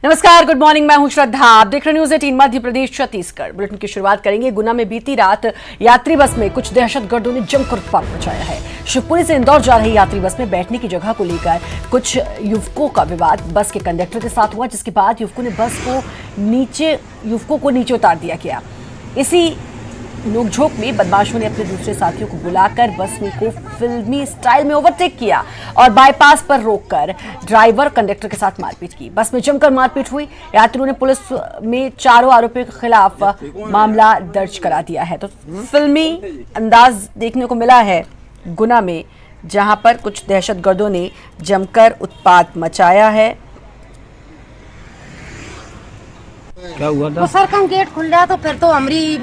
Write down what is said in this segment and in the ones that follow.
नमस्कार, good morning. मैं हूं श्रद्धा। आप देख रहे न्यूज 18 मध्य प्रदेश छत्तीसगढ़। बुलेटिन की शुरुआत करेंगे। गुना में बीती रात यात्री बस में कुछ दहशतगर्दों ने जमकर उत्पात मचाया है। शिवपुरी से इंदौर जा रही यात्री बस में बैठने की जगह को लेकर कुछ युवकों का विवाद बस के कंडक्टर के साथ हुआ, जिसके बाद युवकों को नीचे उतार दिया गया। इसी नोकझोंक में बदमाशों ने अपने दूसरे साथियों को बुलाकर बस में को फिल्मी स्टाइल में ओवरटेक किया और बाईपास पर रोककर ड्राइवर कंडक्टर के साथ मारपीट की। बस में जमकर मारपीट हुई। यात्रियों ने पुलिस में चारों आरोपियों के खिलाफ मामला दर्ज करा दिया है। तो फिल्मी अंदाज देखने को मिला है गुना में, जहां पर कुछ दहशतगर्दों ने जमकर उत्पात मचाया है। क्या हुआ था? तो सर का गेट खुल जाए तो फिर तो हमारी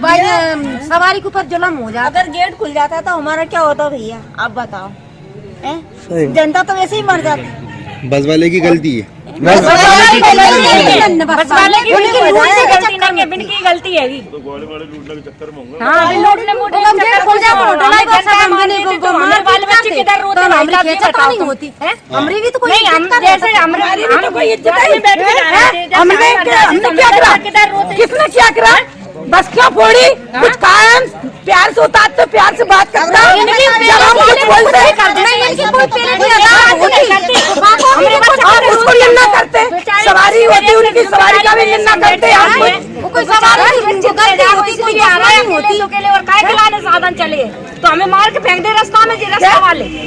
सवारी के ऊपर जुल्म हो जाता। अगर गेट खुल जाता तो हमारा क्या होता भैया, आप बताओ। जनता तो वैसे ही मर जाती। बस वाले की गलती है। बस वाले की गलती नहीं है, बिन की गलती है। तो गोले वाले लूटने के चक्कर में होंगे। हाँ, लूटने मोटने के चक्कर खुल जाए तो हमारे बाल बच्चे किधर रोते हैं, नहीं होती है। हमारी भी तो कोई नहीं, हम जैसे हमारी भी तो कोई इज्जत नहीं बैठ के हमने क्या करा? किसने क्या करा? बस क्या फोड़ी? कुछ कायम प्यार से होता तो प्यार से बात करता। जब हम कुछ बोलते उसको निंदा करते, सवारी होती उनकी सवारी का भी निंदा करते। साधन चले तो हमें मार के फेंक दे रास्ता में।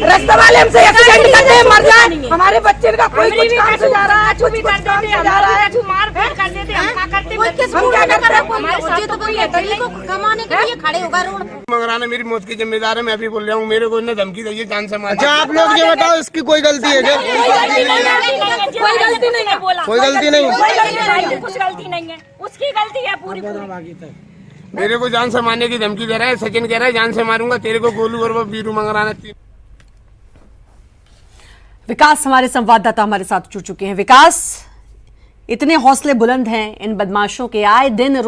रास्ता वाले हमसे एक्सीडेंट करते हैं, मर जाए। हमारे बच्चे का कोई कुछ काम से जा रहा है, कुछ भी कर देते हैं, जा रहा है। मार पीट कर देते, हम क्या करते? हम क्या करते हैं? हमारे साथ तो कोई को कमाने के लिए खड़े होगा रोड। मंगराना मेरी मौत की जिम्मेदार है, मैं भी बोल रहा हूँ। मेरे को इन्हें धमकी दी है जान से मार। अच्छा, आप लोग ये बताओ, इसकी कोई गलती है क्या? कोई गलती नहीं है, बोला कोई गलती नहीं। कुछ गलती नहीं है, उसकी गलती है पूरी। मेरे को जान से मारने की धमकी दे रहा है। सचिन कह रहा है जान से मारूंगा तेरे को, गोलू और वो बीरू मंगराना। विकास हमारे संवाददाता हमारे साथ जुड़ चुके हैं। विकास, इतने हौसले बुलंद हैं इन बदमाशों के, आए दिन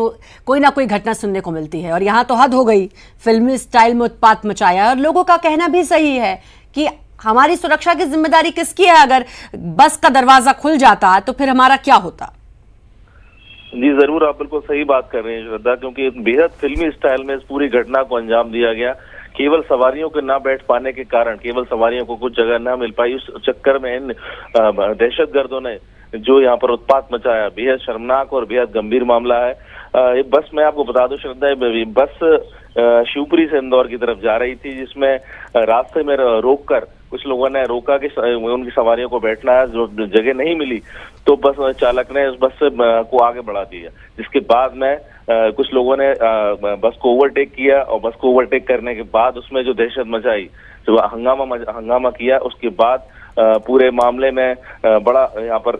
कोई ना कोई घटना सुनने को मिलती है और यहाँ तो हद हो गई। फिल्मी स्टाइल में उत्पात मचाया और लोगों का कहना भी सही है कि हमारी सुरक्षा की जिम्मेदारी किसकी है? अगर बस का दरवाजा खुल जाता तो फिर हमारा क्या होता? जी जरूर, आप बिल्कुल सही बात कर रहे हैं श्रद्धा, क्योंकि बेहद फिल्मी स्टाइल में इस पूरी घटना को अंजाम दिया गया। केवल सवारियों के ना बैठ पाने के कारण, केवल सवारियों को कुछ जगह ना मिल पाई, उस चक्कर में इन दहशतगर्दों ने जो यहाँ पर उत्पात मचाया, बेहद शर्मनाक और बेहद गंभीर मामला है। ये बस, मैं आपको बता दूं श्रद्धा, बस शिवपुरी से इंदौर की तरफ जा रही थी, जिसमें रास्ते में रोककर कुछ लोगों ने रोका कि उनकी सवारियों को बैठना है। जो जगह नहीं मिली तो बस चालक ने उस बस को आगे बढ़ा दिया, जिसके बाद में कुछ लोगों ने बस को ओवरटेक किया और बस को ओवरटेक करने के बाद उसमें जो दहशत मचाई, जो हंगामा किया, उसके बाद पूरे मामले में बड़ा यहाँ पर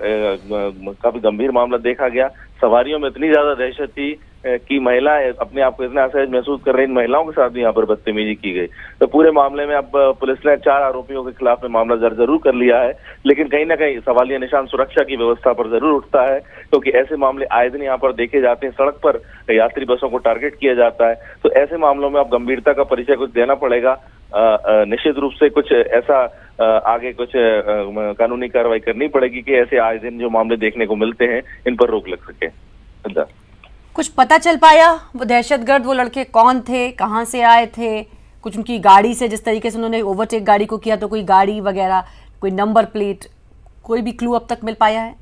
काफी गंभीर मामला देखा गया। सवारियों में इतनी ज्यादा दहशत थी कि महिलाएं अपने आप को इतना असहज महसूस कर रही। इन महिलाओं के साथ भी यहाँ पर बदतमीजी की गई। तो पूरे मामले में अब पुलिस ने 4 आरोपियों के खिलाफ में मामला दर्ज जरूर कर लिया है, लेकिन कहीं ना कहीं सवालिया निशान सुरक्षा की व्यवस्था पर जरूर उठता है, क्योंकि ऐसे मामले आए दिन यहाँ पर देखे जाते हैं। सड़क पर यात्री बसों को टारगेट किया जाता है, तो ऐसे मामलों में अब गंभीरता का परिचय कुछ देना पड़ेगा। निश्चित रूप से कुछ ऐसा आगे कुछ कानूनी कार्रवाई करनी पड़ेगी कि ऐसे आए दिन जो मामले देखने को मिलते हैं इन पर रोक लग सके। कुछ पता चल पाया वो दहशतगर्द, वो लड़के कौन थे, कहां से आए थे? कुछ उनकी गाड़ी से, जिस तरीके से उन्होंने ओवरटेक गाड़ी को किया, तो कोई गाड़ी वगैरह, कोई नंबर प्लेट, कोई भी क्लू अब तक मिल पाया है?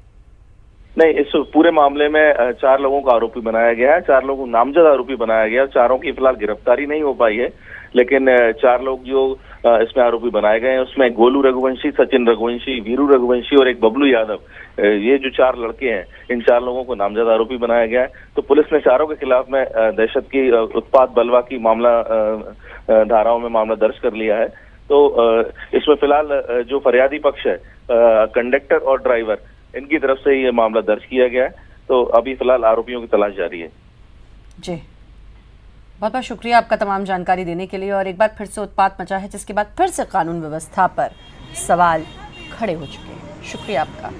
नहीं, इस पूरे मामले में 4 लोगों का आरोपी बनाया गया है। 4 लोगों नामजद आरोपी बनाया गया है। 4 की फिलहाल गिरफ्तारी नहीं हो पाई है, लेकिन 4 लोग जो इसमें आरोपी बनाए गए हैं, उसमें गोलू रघुवंशी, सचिन रघुवंशी, वीरू रघुवंशी और एक बबलू यादव, ये जो 4 लड़के हैं, इन 4 लोगों को नामजद आरोपी बनाया गया है। तो पुलिस ने चारों के खिलाफ में दहशत की, उत्पात बलवा की मामला धाराओं में मामला दर्ज कर लिया है। तो इसमें फिलहाल जो फरियादी पक्ष है, कंडक्टर और ड्राइवर, इनकी तरफ से ये मामला दर्ज किया गया है। तो अभी फिलहाल आरोपियों की तलाश जारी है। जी, बहुत बहुत शुक्रिया आपका तमाम जानकारी देने के लिए। और एक बार फिर से उत्पात मचा है, जिसके बाद फिर से कानून व्यवस्था पर सवाल खड़े हो चुके हैं। शुक्रिया आपका।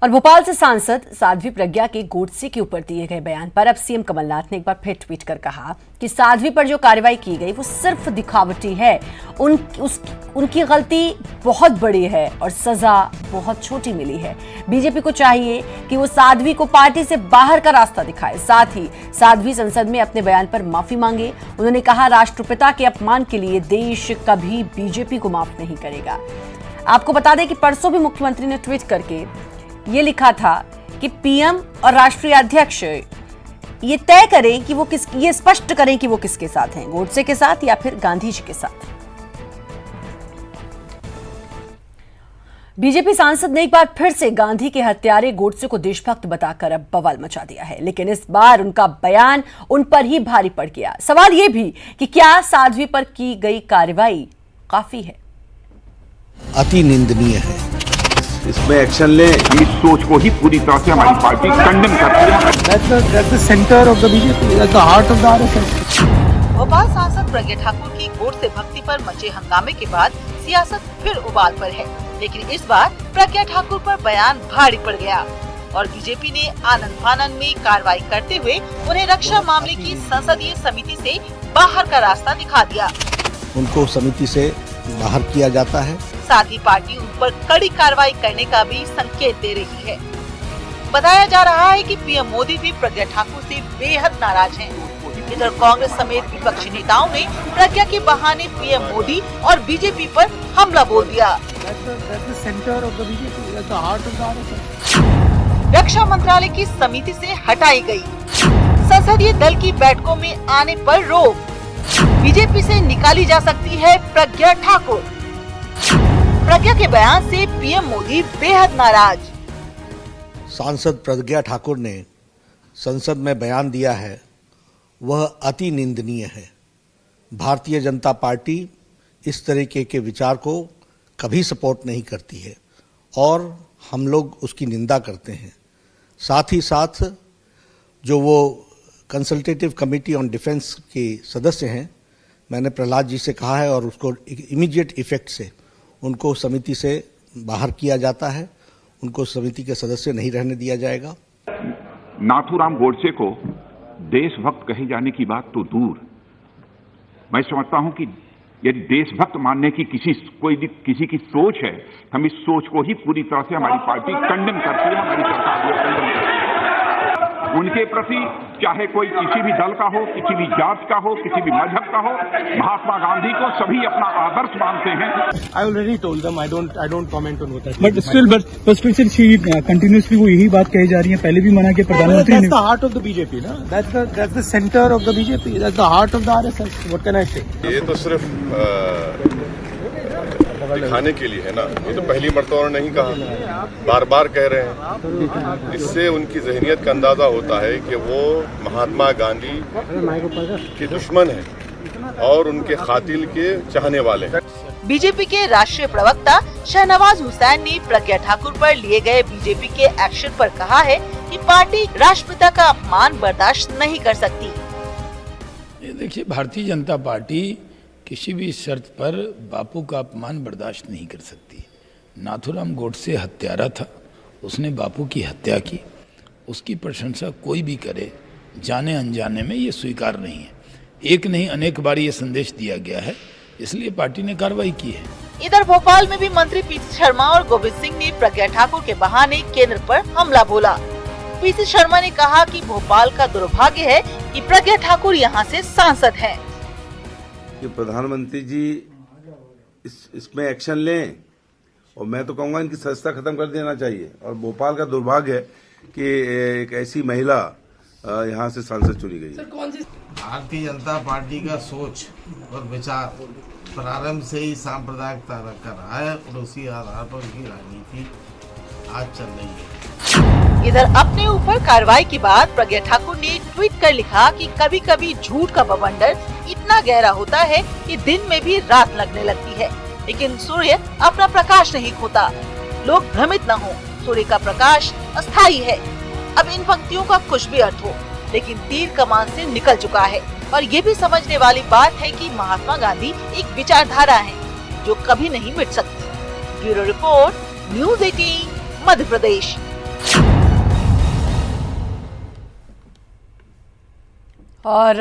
और भोपाल से सांसद साध्वी प्रज्ञा के गोडसे के ऊपर दिए गए बयान पर अब सीएम कमलनाथ ने एक बार फिर ट्वीट कर कहा कि साध्वी पर जो कार्रवाई की गई वो सिर्फ दिखावटी है। उनकी गलती बहुत बड़ी है और सजा बहुत छोटी मिली है। बीजेपी को चाहिए कि वो साध्वी को पार्टी से बाहर का रास्ता दिखाए। साथ ही साध्वी संसद में अपने बयान पर माफी मांगे। उन्होंने कहा, राष्ट्रपिता के अपमान के लिए देश कभी बीजेपी को माफ नहीं करेगा। आपको बता दें कि परसों भी मुख्यमंत्री ने ट्वीट करके ये लिखा था कि पीएम और राष्ट्रीय अध्यक्ष ये तय करें कि वो ये स्पष्ट करें कि वो किसके साथ हैं, गोडसे के साथ या फिर गांधी जी के साथ। बीजेपी सांसद ने एक बार फिर से गांधी के हत्यारे गोडसे को देशभक्त बताकर अब बवाल मचा दिया है, लेकिन इस बार उनका बयान उन पर ही भारी पड़ गया। सवाल यह भी कि क्या साध्वी पर की गई कार्रवाई काफी है? अति निंदनीय है। इसमें एक्शन ले, इस सोच को ही पूरी तरह से हमारी पार्टी कंडेम करती है। That's the center of the BJP, that's the heart of the RSS. Bhopal सांसद प्रज्ञा ठाकुर की गोडसे भक्ति पर मचे हंगामे के बाद सियासत फिर उबाल पर है, लेकिन इस बार प्रज्ञा ठाकुर पर बयान भारी पड़ गया और बीजेपी ने आनंद फानन में कार्रवाई करते हुए उन्हें रक्षा मामले की संसदीय समिति से बाहर का रास्ता दिखा दिया। उनको समिति से बाहर किया जाता है। साथ ही पार्टी उन पर कड़ी कार्रवाई करने का भी संकेत दे रही है। बताया जा रहा है कि पीएम मोदी भी प्रज्ञा ठाकुर से बेहद नाराज हैं। इधर कांग्रेस समेत विपक्षी नेताओं ने प्रज्ञा के बहाने पीएम मोदी और बीजेपी पर हमला बोल दिया। रक्षा मंत्रालय की समिति से हटाई गई, संसदीय दल की बैठकों में आने पर रोक, बीजेपी से निकाली जा सकती है प्रज्ञा ठाकुर। प्रज्ञा के बयान से पीएम मोदी बेहद नाराज। सांसद प्रज्ञा ठाकुर ने संसद में बयान दिया है, वह अति निंदनीय है। भारतीय जनता पार्टी इस तरीके के विचार को कभी सपोर्ट नहीं करती है और हम लोग उसकी निंदा करते हैं। साथ ही साथ जो वो कंसल्टेटिव कमेटी ऑन डिफेंस के सदस्य हैं, मैंने प्रहलाद जी से कहा है और उसको इमीडिएट इफेक्ट से उनको समिति से बाहर किया जाता है। उनको समिति के सदस्य नहीं रहने दिया जाएगा। नाथूराम गोडसे को देशभक्त कहे जाने की बात तो दूर, मैं समझता हूं कि यदि देशभक्त मानने की किसी की सोच है, हम इस सोच को ही पूरी तरह से हमारी पार्टी कंडेम करती है, हमारी सरकार को कंडेम करती है। उनके प्रति चाहे कोई किसी भी दल का हो, किसी भी जात का हो, किसी भी मजहब का हो, महात्मा गांधी को सभी अपना आदर्श मानते हैं। I already told them I don't comment on what I said. But still she continuously वो यही बात कही जा रही है। पहले भी मना के प्रधानमंत्री ने। That's the heart of the BJP, ना? That's the center of the BJP. That's the heart of the RSS. What can I say? ये तो सिर्फ दिखाने के लिए है ना, ये तो पहली मर्तबा नहीं कहा, बार बार कह रहे हैं। इससे उनकी ज़हनियत का अंदाजा होता है कि वो महात्मा गांधी के दुश्मन हैं और उनके कातिल के चाहने वाले हैं। बीजेपी के राष्ट्रीय प्रवक्ता शहनवाज हुसैन ने प्रज्ञा ठाकुर पर लिए गए बीजेपी के एक्शन पर कहा है कि पार्टी राष्ट्रपिता का अपमान बर्दाश्त नहीं कर सकती। देखिए, भारतीय जनता पार्टी किसी भी शर्त पर बापू का अपमान बर्दाश्त नहीं कर सकती। नाथूराम गोडसे हत्यारा था, उसने बापू की हत्या की, उसकी प्रशंसा कोई भी करे, जाने अनजाने में ये स्वीकार नहीं है। एक नहीं अनेक बार ये संदेश दिया गया है, इसलिए पार्टी ने कार्रवाई की है। इधर भोपाल में भी मंत्री पीसी शर्मा और गोविंद सिंह ने प्रज्ञा ठाकुर के बहाने केंद्र पर हमला बोला। पीसी शर्मा ने कहा कि भोपाल का दुर्भाग्य है कि प्रज्ञा ठाकुर यहाँ से सांसद हैं। कि प्रधानमंत्री जी इसमें एक्शन लें और मैं तो कहूँगा इनकी सदस्यता खत्म कर देना चाहिए। और भोपाल का दुर्भाग्य है कि एक ऐसी महिला यहाँ से सांसद चुनी गई है। भारतीय जनता पार्टी का सोच और विचार प्रारंभ से ही सांप्रदायिकता रखा रहा है और उसी आधार पर उनकी राजनीति आज चल रही है। इधर अपने ऊपर कार्रवाई के बाद प्रज्ञा ठाकुर ने ट्वीट कर लिखा कि कभी कभी झूठ का बवंडर इतना गहरा होता है कि दिन में भी रात लगने लगती है, लेकिन सूर्य अपना प्रकाश नहीं खोता। लोग भ्रमित न हो, सूर्य का प्रकाश अस्थायी है। अब इन पंक्तियों का कुछ भी अर्थ हो, लेकिन तीर कमान से निकल चुका है और ये भी समझने वाली बात है कि महात्मा गांधी एक विचारधारा है जो कभी नहीं मिट सकती। Bureau report, news 18 Madhya Pradesh. और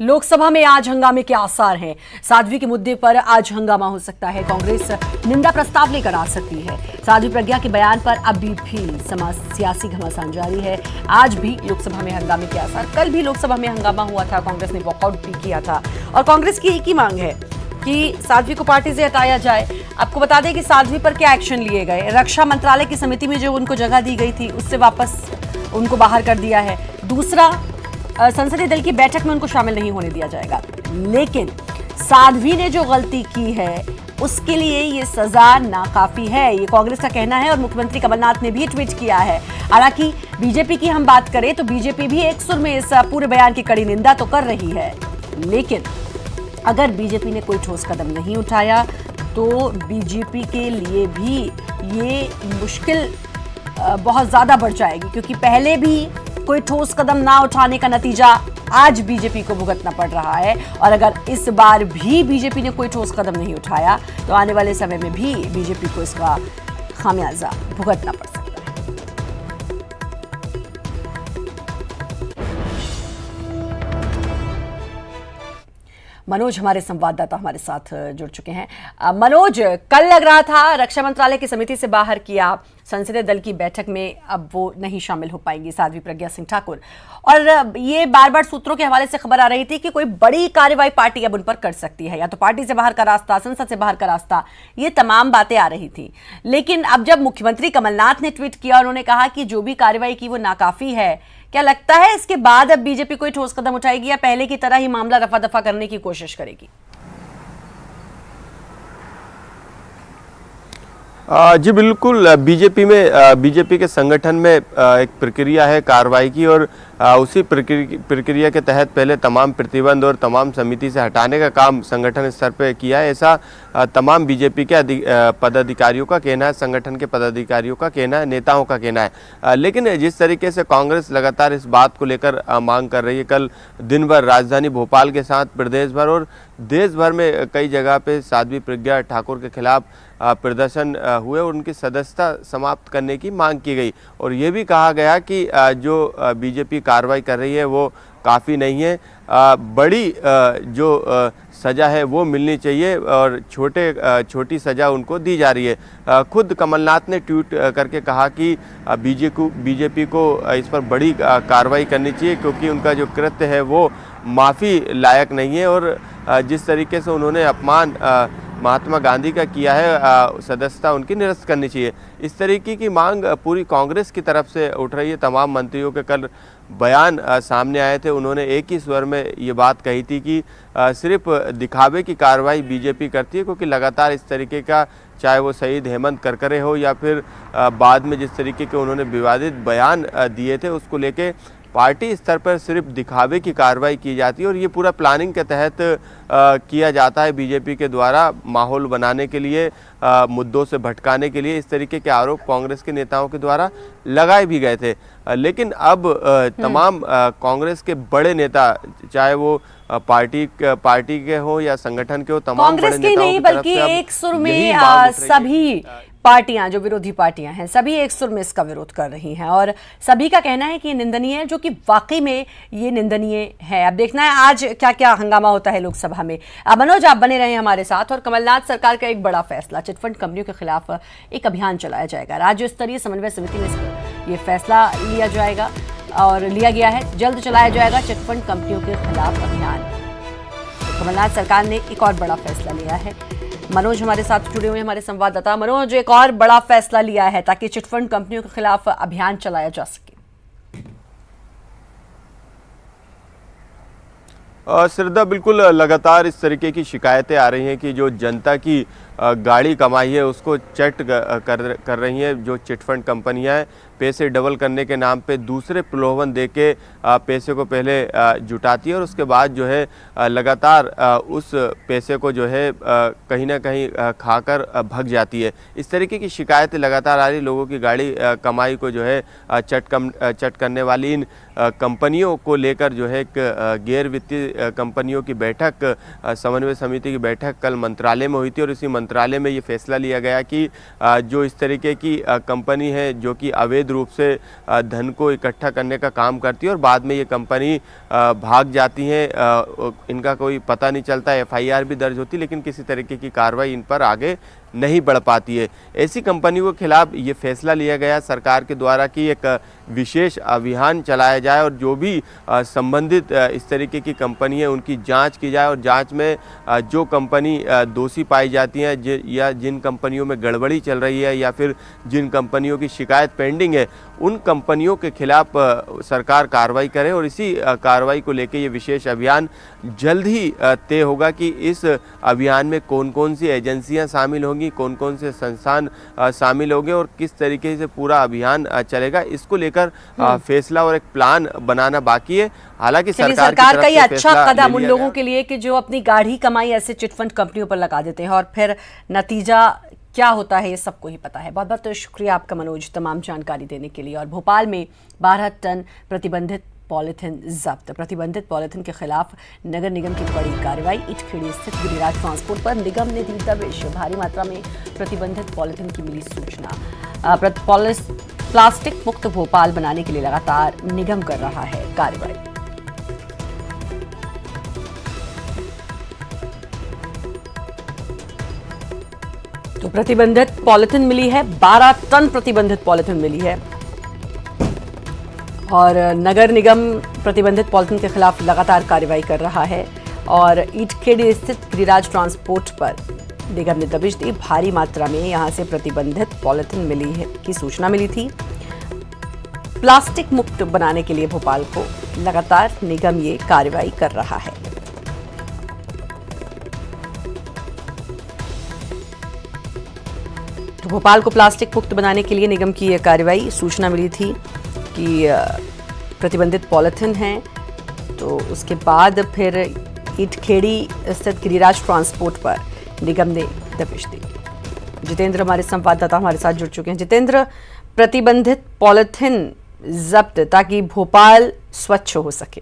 लोकसभा में आज हंगामे के आसार हैं। साध्वी के मुद्दे पर आज हंगामा हो सकता है। कांग्रेस निंदा प्रस्ताव लेकर आ सकती है। साध्वी प्रज्ञा के बयान पर अभी भी सियासी घमासान जारी है। आज भी लोकसभा में हंगामे के आसार। कल भी लोकसभा में हंगामा हुआ था, कांग्रेस ने वॉकआउट भी किया था और कांग्रेस की एक ही मांग है कि साध्वी को पार्टी से हटाया जाए। आपको बता दें कि साध्वी पर क्या एक्शन लिए गए। रक्षा मंत्रालय की समिति में जो उनको जगह दी गई थी उससे वापस उनको बाहर कर दिया है। दूसरा, संसदीय दल की बैठक में उनको शामिल नहीं होने दिया जाएगा। लेकिन साध्वी ने जो गलती की है उसके लिए ये सजा नाकाफी है, ये कांग्रेस का कहना है और मुख्यमंत्री कमलनाथ ने भी ट्वीट किया है। हालांकि बीजेपी की हम बात करें तो बीजेपी भी एक सुर में इस पूरे बयान की कड़ी निंदा तो कर रही है। लेकिन अगर बीजेपी ने कोई ठोस कदम नहीं उठाया तो बीजेपी के लिए भी ये मुश्किल बहुत ज्यादा बढ़ जाएगी, क्योंकि पहले भी कोई ठोस कदम ना उठाने का नतीजा आज बीजेपी को भुगतना पड़ रहा है। और अगर इस बार भी बीजेपी ने कोई ठोस कदम नहीं उठाया तो आने वाले समय में भी बीजेपी को इसका खामियाजा भुगतना पड़ सकता है। मनोज हमारे संवाददाता हमारे साथ जुड़ चुके हैं। मनोज, कल लग रहा था रक्षा मंत्रालय की समिति से बाहर किया, संसदीय दल की बैठक में अब वो नहीं शामिल हो पाएंगी साध्वी प्रज्ञा सिंह ठाकुर, और ये बार बार सूत्रों के हवाले से खबर आ रही थी कि कोई बड़ी कार्रवाई पार्टी अब उन पर कर सकती है, या तो पार्टी से बाहर का रास्ता, संसद से बाहर का रास्ता, ये तमाम बातें आ रही थी। लेकिन अब जब मुख्यमंत्री कमलनाथ ने ट्वीट किया, उन्होंने कहा कि जो भी कार्रवाई की वो नाकाफी है, क्या लगता है इसके बाद अब बीजेपी कोई ठोस कदम उठाएगी या पहले की तरह ही मामला रफा दफा करने की कोशिश करेगी? जी बिल्कुल, बीजेपी के संगठन में एक प्रक्रिया है कार्रवाई की, और उसी प्रक्रिया के तहत पहले तमाम प्रतिबंध और तमाम समिति से हटाने का काम संगठन स्तर पर किया है। ऐसा तमाम बीजेपी के पदाधिकारियों का कहना है, संगठन के पदाधिकारियों का कहना है, नेताओं का कहना है। लेकिन जिस तरीके से कांग्रेस लगातार इस बात को लेकर मांग कर रही है, कल दिन भर राजधानी भोपाल के साथ प्रदेश भर और देश भर में कई जगह पे साध्वी प्रज्ञा ठाकुर के खिलाफ प्रदर्शन हुए और उनकी सदस्यता समाप्त करने की मांग की गई। और ये भी कहा गया कि जो बीजेपी कार्रवाई कर रही है वो काफ़ी नहीं है, बड़ी जो सज़ा है वो मिलनी चाहिए और छोटी सज़ा उनको दी जा रही है। खुद कमलनाथ ने ट्वीट करके कहा कि बीजेपी को इस पर बड़ी कार्रवाई करनी चाहिए, क्योंकि उनका जो कृत्य है वो माफ़ी लायक नहीं है, और जिस तरीके से उन्होंने अपमान महात्मा गांधी का किया है, सदस्यता उनकी निरस्त करनी चाहिए। इस तरीके की मांग पूरी कांग्रेस की तरफ से उठ रही है। तमाम मंत्रियों के कल बयान सामने आए थे, उन्होंने एक ही स्वर में ये बात कही थी कि सिर्फ दिखावे की कार्रवाई बीजेपी करती है, क्योंकि लगातार इस तरीके का, चाहे वो शहीद हेमंत करकरे हो या फिर बाद में जिस तरीके के उन्होंने विवादित बयान दिए थे, उसको लेके पार्टी स्तर पर सिर्फ दिखावे की कार्रवाई की जाती है, और ये पूरा प्लानिंग के तहत किया जाता है बीजेपी के द्वारा, माहौल बनाने के लिए, मुद्दों से भटकाने के लिए। इस तरीके के आरोप कांग्रेस के नेताओं के द्वारा लगाए भी गए थे। लेकिन अब तमाम कांग्रेस के बड़े नेता, चाहे वो पार्टी के हो या संगठन के हो, तमाम कांग्रेस के नहीं बल्कि एक सुर में सभी पार्टियां, जो विरोधी पार्टियां हैं, सभी एक सुर में इसका विरोध कर रही हैं और सभी का कहना है कि ये निंदनीय है, जो कि वाकई में ये निंदनीय है। अब देखना है आज क्या क्या हंगामा होता है लोकसभा में। मनोज, आप बने रहे हमारे साथ। और कमलनाथ सरकार का एक बड़ा फैसला, चिटफंड कंपनियों के खिलाफ एक अभियान चलाया जाएगा। राज्य स्तरीय समन्वय समिति में ये फैसला लिया जाएगा और लिया गया है, जल्द चलाया जाएगा चिटफंड कंपनियों के खिलाफ अभियान। तो कमलनाथ सरकार ने एक और बड़ा फैसला लिया है। मनोज हमारे साथ जुड़े हुए हमारे संवाददाता। मनोज, एक और बड़ा फैसला लिया है ताकि चिटफंड कंपनियों के खिलाफ अभियान चलाया जा सके। श्रद्धा, बिल्कुल लगातार इस तरीके की शिकायतें आ रही हैं कि जो जनता की गाड़ी कमाई है उसको चट कर रही हैं जो चिटफंड कंपनियां हैं। पैसे डबल करने के नाम पे दूसरे प्रलोभन देके पैसे को पहले जुटाती है और उसके बाद जो है लगातार उस पैसे को जो है कहीं ना कहीं खाकर भग जाती है। इस तरीके की शिकायतें लगातार आ रही। लोगों की गाड़ी कमाई को जो है चट करने वाली इन कंपनियों को लेकर जो है एक गैर वित्तीय कंपनियों की बैठक, समन्वय समिति की बैठक कल मंत्रालय में हुई थी और इसी मंत्रालय में ये फैसला लिया गया कि जो इस तरीके की कंपनी है जो कि अवैध रूप से धन को इकट्ठा करने का काम करती है और बाद में ये कंपनी भाग जाती है, इनका कोई पता नहीं चलता, FIR भी दर्ज होती लेकिन किसी तरीके की कार्रवाई इन पर आगे नहीं बढ़ पाती है। ऐसी कंपनियों के खिलाफ ये फैसला लिया गया सरकार के द्वारा कि एक विशेष अभियान चलाया जाए और जो भी संबंधित इस तरीके की कंपनी है उनकी जांच की जाए और जांच में जो कंपनी दोषी पाई जाती हैं या जिन कंपनियों में गड़बड़ी चल रही है या फिर जिन कंपनियों की शिकायत पेंडिंग है उन कंपनियों के खिलाफ सरकार कार्रवाई करे। और इसी कार्रवाई को लेकर ये विशेष अभियान जल्द ही तय होगा कि इस अभियान में कौन कौन सी एजेंसियां शामिल होंगी, कौन कौन से संस्थान शामिल होंगे और किस तरीके से पूरा अभियान चलेगा। इसको लेकर फैसला और एक प्लान बनाना बाकी है। हालांकि सरकार का ये अच्छा कदम उन लोगों के लिए कि जो अपनी गाढ़ी कमाई ऐसे चिटफंड कंपनियों पर लगा देते हैं और फिर नतीजा क्या होता है ये सबको ही पता है। बहुत बहुत तो शुक्रिया आपका मनोज तमाम जानकारी देने के लिए। और भोपाल में 12 टन प्रतिबंधित पॉलिथीन जब्त। प्रतिबंधित पॉलिथीन के खिलाफ नगर निगम की बड़ी कार्रवाई। इटखेड़ी स्थित गिरिराज ट्रांसपोर्ट पर निगम ने दी दबिश। भारी मात्रा में प्रतिबंधित पॉलिथीन की मिली सूचना। प्लास्टिक मुक्त भोपाल बनाने के लिए लगातार निगम कर रहा है कार्रवाई। तो प्रतिबंधित पॉलिथीन मिली है, 12 टन प्रतिबंधित पॉलिथीन मिली है और नगर निगम प्रतिबंधित पॉलिथीन के खिलाफ लगातार कार्रवाई कर रहा है। और इटखेड़ी स्थित गिरिराज ट्रांसपोर्ट पर निगम ने दबिश दी। भारी मात्रा में यहां से प्रतिबंधित पॉलिथीन मिली है की सूचना मिली थी। प्लास्टिक मुक्त बनाने के लिए भोपाल को लगातार निगम ये कार्रवाई कर रहा है। तो भोपाल को प्लास्टिक मुक्त बनाने के लिए निगम की यह कार्रवाई। सूचना मिली थी कि प्रतिबंधित पॉलिथीन है तो उसके बाद फिर इटखेड़ी स्थित गिरिराज ट्रांसपोर्ट पर निगम ने दबिश दी। जितेंद्र हमारे संवाददाता हमारे साथ जुड़ चुके हैं। जितेंद्र, प्रतिबंधित पॉलिथीन जब्त ताकि भोपाल स्वच्छ हो सके।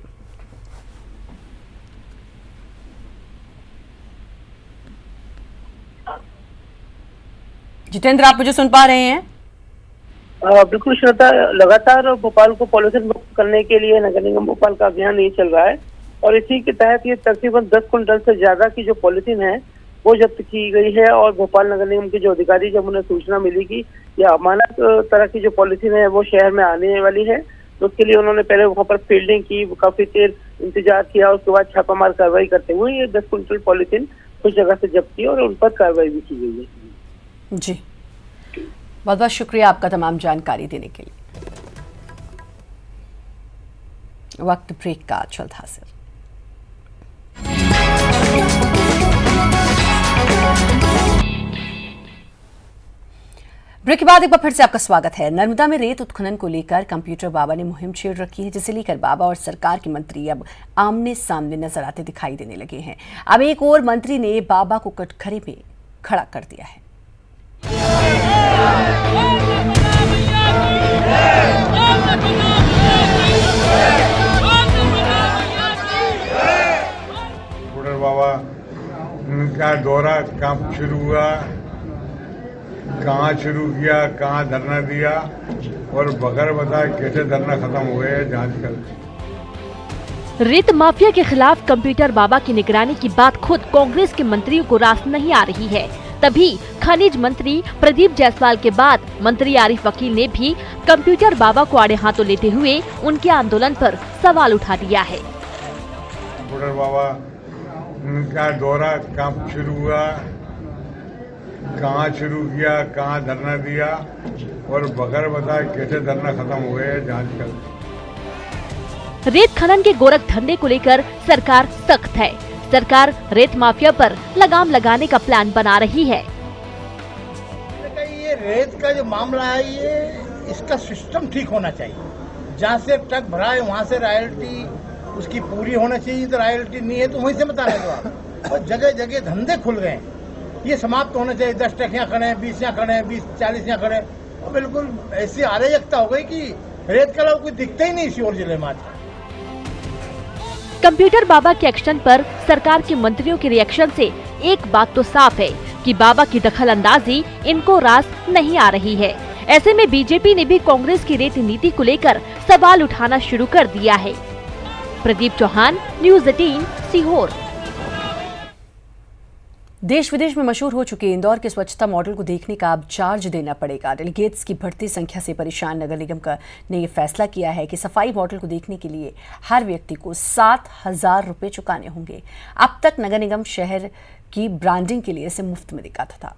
जितेंद्र, आप मुझे सुन पा रहे हैं? बिल्कुल श्रद्धा, लगातार भोपाल को पॉलिथीन मुक्त करने के लिए नगर निगम भोपाल का अभियान ये चल रहा है और इसी के तहत ये तकरीबन 10 कुंटल से ज्यादा की जो पॉलिथीन है वो जब्त की गई है। और भोपाल नगर निगम के जो अधिकारी, जब उन्हें सूचना मिली कि यह अमानत तरह की जो पॉलिथीन है वो शहर में आने वाली है तो उसके लिए उन्होंने पहले वहाँ पर फील्डिंग की, काफी देर इंतजार किया। उसके बाद छापामार कार्रवाई करते हुए ये 10 कुंटल पॉलिथीन कुछ जगह से जब्त की और उन पर कार्रवाई भी की गई है। जी, बहुत बहुत शुक्रिया आपका तमाम जानकारी देने के लिए। वक्त ब्रेक का जल्द हासिल। ब्रेक के बाद एक बार फिर से आपका स्वागत है। नर्मदा में रेत उत्खनन को लेकर कंप्यूटर बाबा ने मुहिम छेड़ रखी है, जिसे लेकर बाबा और सरकार के मंत्री अब आमने सामने नजर आते दिखाई देने लगे हैं। अब एक और मंत्री ने बाबा को कटघरे में खड़ा कर दिया है। बूढ़ा बाबा उनका दौरा कब शुरू हुआ, कहाँ शुरू किया, कहाँ धरना दिया और बगैर बताए कैसे धरना खत्म हुए, जांच कर। रेत माफिया के खिलाफ कंप्यूटर बाबा की निगरानी की बात खुद कांग्रेस के मंत्रियों को रास नहीं आ रही है। तभी खनिज मंत्री प्रदीप जायसवाल के बाद मंत्री आरिफ वकील ने भी कंप्यूटर बाबा को आड़े हाथों लेते हुए उनके आंदोलन पर सवाल उठा दिया है। बूढ़ा बाबा उनका दौरा कब शुरू हुआ, कहाँ शुरू किया, कहाँ धरना दिया और बगैर बताए कैसे धरना खत्म हुए, जांच कर। रेत खनन के गोरख धंधे को लेकर सरकार सख्त है। सरकार रेत माफिया पर लगाम लगाने का प्लान बना रही है। ये रेत का जो मामला है ये इसका सिस्टम ठीक होना चाहिए। जहाँ से ट्रक भरा है वहाँ से रॉयल्टी उसकी पूरी होना चाहिए। तो रॉयल्टी नहीं है तो वहीं से बताने दो आप। और जगह जगह धंधे खुल गए, ये समाप्त होना चाहिए। 10 ट्रक यहाँ खड़े हैं, 20 यहाँ खड़े हैं, 20-40 यहाँ खड़े हैं। और बिल्कुल ऐसी अराजकता हो गई कि रेत का लाभ कोई दिखता ही नहीं सीहोर जिले में। कंप्यूटर बाबा के एक्शन पर सरकार के मंत्रियों के रिएक्शन से एक बात तो साफ है, कि बाबा की दखलंदाजी इनको रास नहीं आ रही है। ऐसे में बीजेपी ने भी कांग्रेस की रेत नीति को लेकर सवाल उठाना शुरू कर दिया है। प्रदीप चौहान, न्यूज़ 18, सीहोर। देश विदेश में मशहूर हो चुके इंदौर के स्वच्छता मॉडल को देखने का अब चार्ज देना पड़ेगा। डेलीगेट्स की बढ़ती संख्या से परेशान नगर निगम ने ये फैसला किया है कि सफाई मॉडल को देखने के लिए हर व्यक्ति को 7,000 रुपये चुकाने होंगे। अब तक नगर निगम शहर की ब्रांडिंग के लिए इसे मुफ्त में दिखाता था।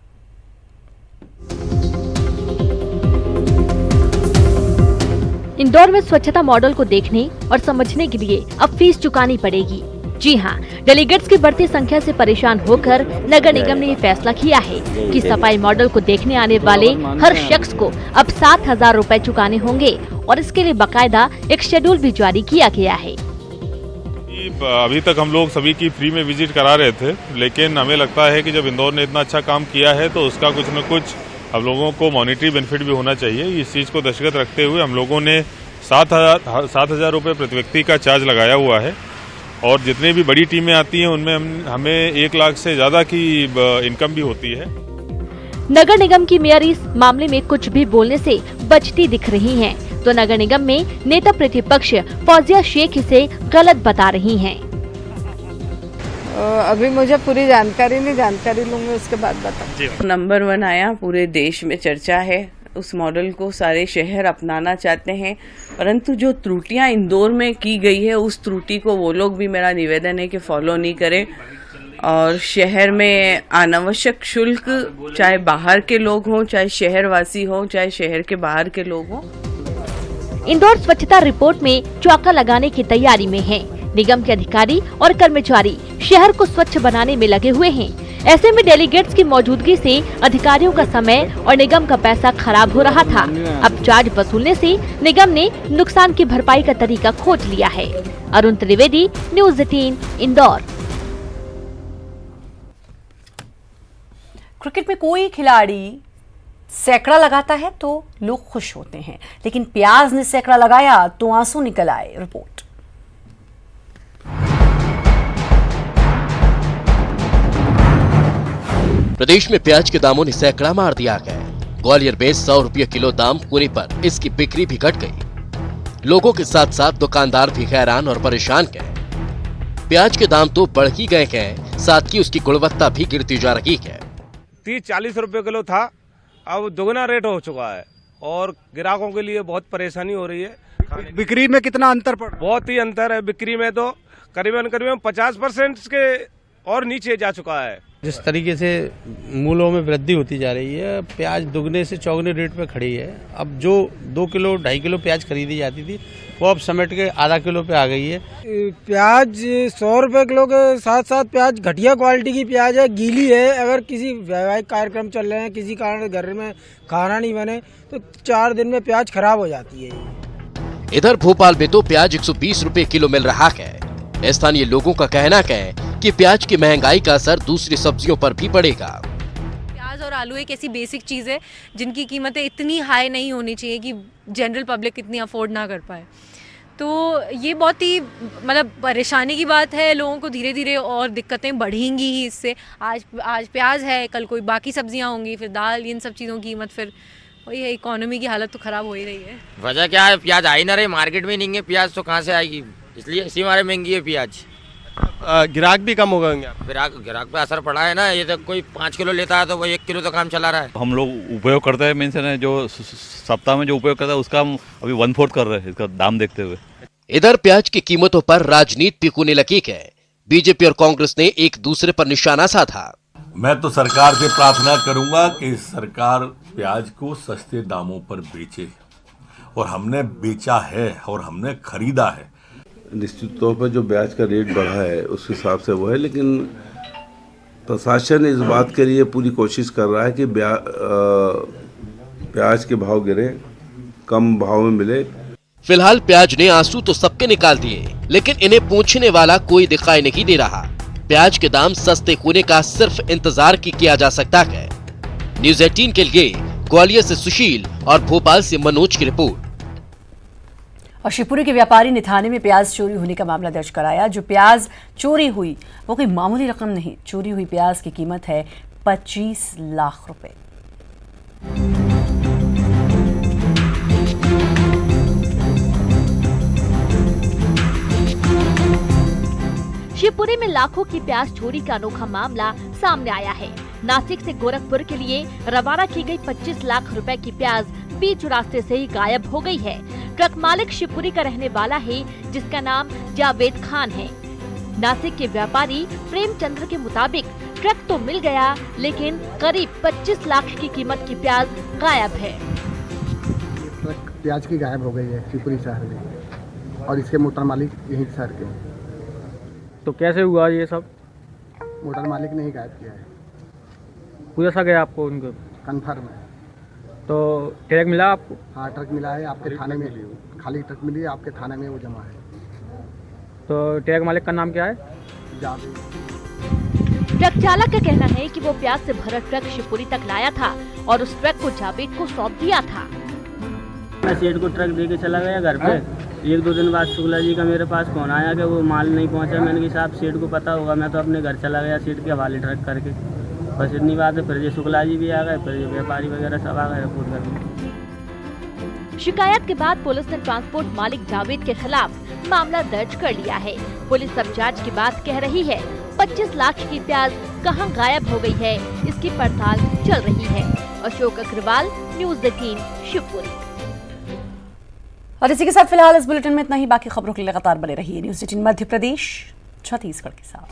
इंदौर में स्वच्छता मॉडल को देखने और समझने के लिए अब फीस चुकानी पड़ेगी। जी हाँ, डेलीगेट्स की बढ़ती संख्या से परेशान होकर नगर निगम ने ये फैसला किया है कि सफाई मॉडल को देखने आने वाले हर शख्स को अब 7,000 रुपए चुकाने होंगे और इसके लिए बाकायदा एक शेड्यूल भी जारी किया गया है। अभी तक हम लोग सभी की फ्री में विजिट करा रहे थे, लेकिन हमें लगता है कि जब इंदौर ने इतना अच्छा काम किया है तो उसका कुछ न कुछ हम लोगों को मॉनिटरी बेनिफिट भी होना चाहिए। इस चीज़ को दृष्टिगत रखते हुए हम लोगों ने 7,000 रुपये प्रति व्यक्ति का चार्ज लगाया हुआ है और जितनी भी बड़ी टीमें आती हैं उनमें हमें 1 लाख से ज़्यादा की इनकम भी होती है। नगर निगम की मेयर इस मामले में कुछ भी बोलने से बचती दिख रही हैं, तो नगर निगम में नेता प्रतिपक्ष फौजिया शेख इसे गलत बता रही हैं। अभी मुझे पूरी जानकारी नहीं, जानकारी लूंगी उसके बाद बताऊं। नंबर 1 आया, पूरे देश में चर्चा है। उस मॉडल को सारे शहर अपनाना चाहते हैं, परंतु जो त्रुटियां इंदौर में की गई है उस त्रुटि को वो लोग भी, मेरा निवेदन है कि फॉलो नहीं करें और शहर में अनावश्यक शुल्क, चाहे बाहर के लोग हों, चाहे शहरवासी हों, चाहे शहर के बाहर के लोग हों। इंदौर स्वच्छता रिपोर्ट में चौका लगाने की तैयारी में है। निगम के अधिकारी और कर्मचारी शहर को स्वच्छ बनाने में लगे हुए हैं। ऐसे में डेलीगेट्स की मौजूदगी से अधिकारियों का समय और निगम का पैसा खराब हो रहा था। अब चार्ज वसूलने से निगम ने नुकसान की भरपाई का तरीका खोज लिया है। अरुण त्रिवेदी, न्यूज़ 18, इंदौर। क्रिकेट में कोई खिलाड़ी सैकड़ा लगाता है तो लोग खुश होते हैं, लेकिन प्याज ने सैकड़ा लगाया तो आंसू निकल आए। रिपोर्ट। प्रदेश में प्याज के दामों ने सैकड़ा मार दिया है। ग्वालियर में 100 रुपये किलो दाम होने पर इसकी बिक्री भी घट गई। लोगों के साथ साथ दुकानदार भी हैरान और परेशान गए। प्याज के दाम तो बढ़ ही गए हैं, साथ ही उसकी गुणवत्ता भी गिरती जा रही है। 30-40 रुपए किलो था, अब दोगुना रेट हो चुका है और ग्राहकों के लिए बहुत परेशानी हो रही है। बिक्री में कितना अंतर पड़? बहुत ही अंतर है। बिक्री में तो करीबन 50% के और नीचे जा चुका है। जिस तरीके से मूल्यों में वृद्धि होती जा रही है, प्याज दुगने से चौगुने रेट पे खड़ी है। अब जो 2 किलो 2.5 किलो प्याज खरीदी जाती थी वो अब समेट के आधा किलो पे आ गई है। प्याज 100 रुपए किलो के साथ साथ प्याज घटिया क्वालिटी की प्याज है, गीली है। अगर किसी वैवाहिक कार्यक्रम चल रहे हैं, किसी कारण घर में खाना नहीं बने तो 4 दिन में प्याज खराब हो जाती है। इधर भोपाल में तो प्याज 120 रुपए किलो मिल रहा है। स्थानीय लोगों का कहना है कि प्याज की महंगाई का असर दूसरी सब्जियों पर भी पड़ेगा। प्याज और आलू एक ऐसी बेसिक चीज़ है जिनकी कीमतें इतनी हाई नहीं होनी चाहिए कि जनरल पब्लिक इतनी अफोर्ड ना कर पाए। तो ये बहुत ही मतलब परेशानी की बात है। लोगों को धीरे धीरे और दिक्कतें बढ़ेंगी ही इससे। आज प्याज है, कल कोई बाकी सब्जियां होंगी, फिर दाल, इन सब चीज़ों की कीमत, फिर वही है, इकोनॉमी की हालत तो ख़राब हो ही रही है। वजह क्या है, प्याज आ ही ना रहे, मार्केट में नहीं है प्याज, तो कहाँ से आएगी, इसलिए इसी मारे महंगी है प्याज। ग्राहक भी कम हो गए। ग्राहक पे असर पड़ा है ना। ये तो कोई 5 किलो लेता है तो वो 1 किलो तो काम चला रहा है। हम लोग उपयोग करते हैं, मीन्स जो सप्ताह में जो उपयोग करता है उसका हम अभी 1/4 कर रहे हैं इसका दाम देखते हुए। इधर प्याज की कीमतों पर राजनीति भी होने लगी है। बीजेपी और कांग्रेस ने एक दूसरे पर निशाना साधा। मैं तो सरकार से प्रार्थना करूंगा कि सरकार प्याज को सस्ते दामों पर बेचे, और हमने बेचा है और हमने खरीदा है। निश्चित तौर पर जो ब्याज का रेट बढ़ा है उस हिसाब से वो है, लेकिन प्रशासन इस बात के लिए पूरी कोशिश कर रहा है कि प्याज के भाव गिरे, कम भाव में मिले। फिलहाल प्याज ने आंसू तो सबके निकाल दिए, लेकिन इन्हें पूछने वाला कोई दिखाई नहीं दे रहा। प्याज के दाम सस्ते होने का सिर्फ इंतजार किया जा सकता है। न्यूज़ 18 के लिए ग्वालियर से सुशील और भोपाल से मनोज की रिपोर्ट। और शिवपुरी के व्यापारी ने थाने में प्याज चोरी होने का मामला दर्ज कराया। जो प्याज चोरी हुई वो कोई मामूली रकम नहीं। चोरी हुई प्याज की कीमत है 25 लाख रुपए। शिवपुरी में लाखों की प्याज चोरी का अनोखा मामला सामने आया है। नासिक से गोरखपुर के लिए रवाना की गई 25 लाख रुपए की प्याज बीच रास्ते से ही गायब हो गई है। ट्रक मालिक शिवपुरी का रहने वाला है, जिसका नाम जावेद खान है। नासिक के व्यापारी प्रेमचंद्र के मुताबिक ट्रक तो मिल गया, लेकिन करीब 25 लाख की कीमत की प्याज गायब है। ट्रक प्याज की गायब हो गई है शिवपुरी शहर में, और इसके मोटर मालिक यही शहर के हैं। तो कैसे हुआ ये सब? मोटर मालिक ने ही गायब किया है। पूरा सा गया आपको उनको? कन्फर्म है। तो ट्रक मिला आपको? हाँ, ट्रक मिला है, आपके थाने में खाली ट्रक मिली है, आपके थाने में वो जमा है। तो ट्रक मालिक का नाम क्या है? जावेद। ट्रक चालक का कहना है कि वो प्याज से भरा ट्रक शिवपुरी तक लाया था और उस ट्रक को जावेद को सौंप दिया था। मैं सेठ को ट्रक दे के चला गया घर पे। 1-2 दिन बाद शुक्ला जी का मेरे पास फोन आया कि वो माल नहीं पहुंचा। मैंने कहा साहब सेठ को पता होगा, मैं तो अपने घर चला गया सेठ के हवाले ट्रक करके। बस इतनी बात है। फिर ये शुक्ला जी भी आ गए, फिर ये व्यापारी वगैरह सब आ गए रिपोर्ट करके। शिकायत के बाद पुलिस ने ट्रांसपोर्ट मालिक जावेद के खिलाफ मामला दर्ज कर लिया है। पुलिस अब जांच की बात कह रही है। 25 लाख की प्याज कहां गायब हो गई है, इसकी पड़ताल चल रही है। अशोक अग्रवाल, न्यूज़ 18 शिवपुरी। और इसी के साथ फिलहाल इस बुलेटिन में इतना ही। बाकी खबरों के लिए लगातार बने रहिए न्यूज़ 18 मध्य प्रदेश छत्तीसगढ़ के साथ।